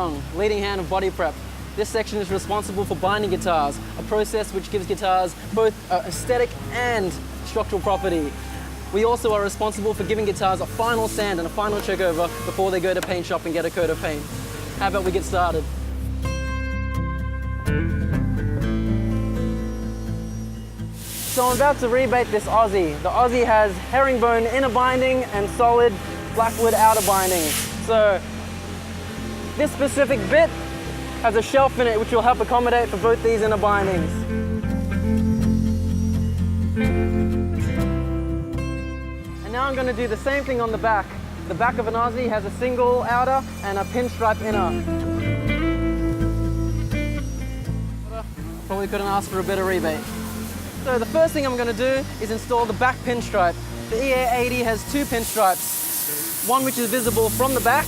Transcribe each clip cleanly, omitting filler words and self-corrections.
Leong, leading hand of body prep. This section is responsible for binding guitars, a process which gives guitars both aesthetic and structural property. We also are responsible for giving guitars a final sand and a final check over before they go to paint shop and get a coat of paint. How about we get started? So I'm about to rebate this Aussie. The Aussie has herringbone inner binding and solid blackwood outer binding. So this specific bit has a shelf in it which will help accommodate for both these inner bindings. And now I'm going to do the same thing on the back. The back of an Aussie has a single outer and a pinstripe inner. Probably couldn't ask for a better rebate. So the first thing I'm going to do is install the back pinstripe. The EA80 has two pinstripes, one which is visible from the back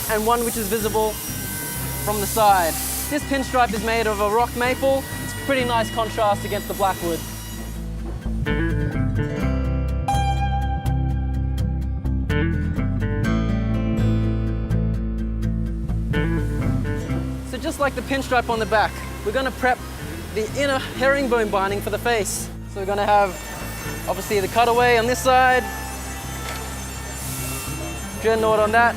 and one which is visible from the side. This pinstripe is made of a rock maple. It's a pretty nice contrast against the blackwood. So just like the pinstripe on the back, we're going to prep the inner herringbone binding for the face. So we're going to have obviously the cutaway on this side, dreadnought on that,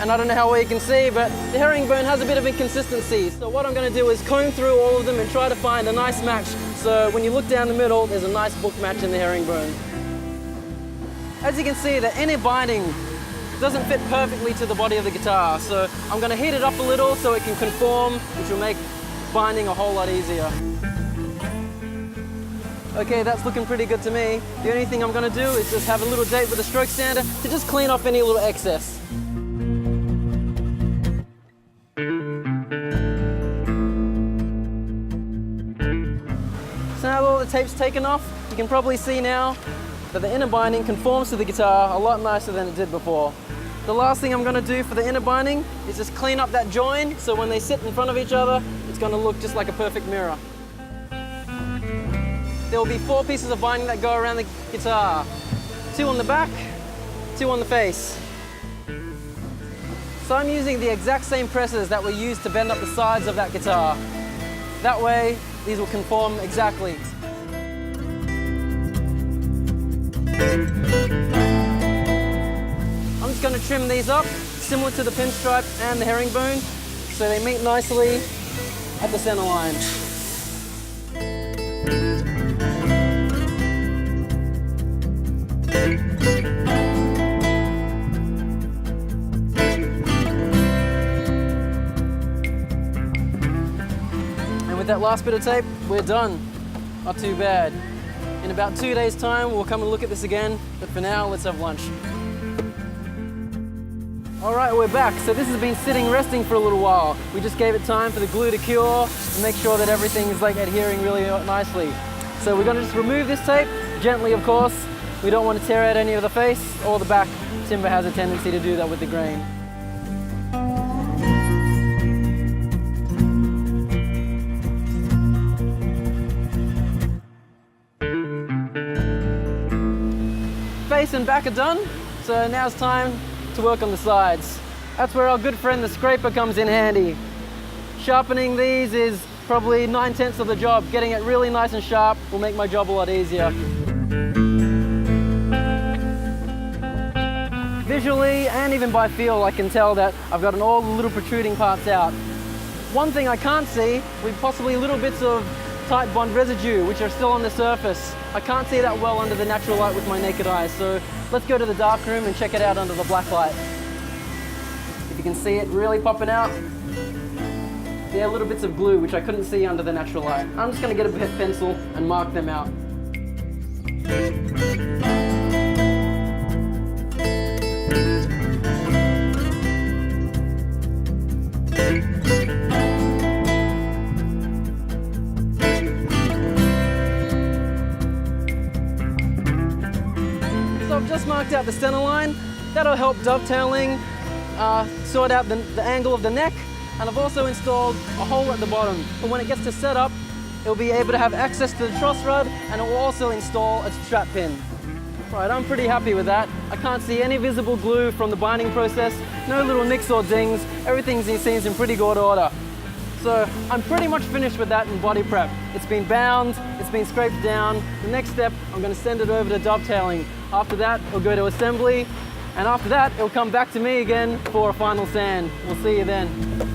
and I don't know how well you can see, but the herringbone has a bit of inconsistency. So what I'm going to do is comb through all of them and try to find a nice match. So when you look down the middle, there's a nice book match in the herringbone. As you can see, the inner binding doesn't fit perfectly to the body of the guitar. So I'm going to heat it up a little so it can conform, which will make binding a whole lot easier. Okay, that's looking pretty good to me. The only thing I'm going to do is just have a little date with a stroke sander to just clean off any little excess. So now that all the tape's taken off, you can probably see now that the inner binding conforms to the guitar a lot nicer than it did before. The last thing I'm going to do for the inner binding is just clean up that join so when they sit in front of each other, it's going to look just like a perfect mirror. There will be 4 pieces of binding that go around the guitar. 2 on the back, 2 on the face. So I'm using the exact same presses that were used to bend up the sides of that guitar. That way, these will conform exactly. I'm just going to trim these up, similar to the pinstripe and the herringbone, so they meet nicely at the center line. And with that last bit of tape, we're done. Not too bad. In about 2 days' time, we'll come and look at this again, but for now, let's have lunch. All right, we're back. So this has been sitting resting for a little while. We just gave it time for the glue to cure and make sure that everything is like adhering really nicely. So we're gonna just remove this tape, gently of course. We don't want to tear out any of the face or the back. Timber has a tendency to do that with the grain. Face and back are done, so now it's time to work on the sides. That's where our good friend the scraper comes in handy. Sharpening these is probably 9/10 of the job. Getting it really nice and sharp will make my job a lot easier. Visually and even by feel, I can tell that I've gotten all the little protruding parts out. One thing I can't see, with possibly little bits of tight bond residue which are still on the surface. I can't see that well under the natural light with my naked eye, so let's go to the dark room and check it out under the black light. If you can see it really popping out, there are little bits of glue which I couldn't see under the natural light. I'm just going to get a pencil and mark them out. So I've just marked out the center line. That'll help dovetailing, sort out the angle of the neck, and I've also installed a hole at the bottom. But when it gets to set up, it'll be able to have access to the truss rod, and it will also install a strap pin. Right, I'm pretty happy with that. I can't see any visible glue from the binding process, no little nicks or dings, everything seems in pretty good order. So I'm pretty much finished with that in body prep. It's been bound, it's been scraped down. The next step, I'm going to send it over to dovetailing. After that, it'll go to assembly, and after that, it'll come back to me again for a final sand. We'll see you then.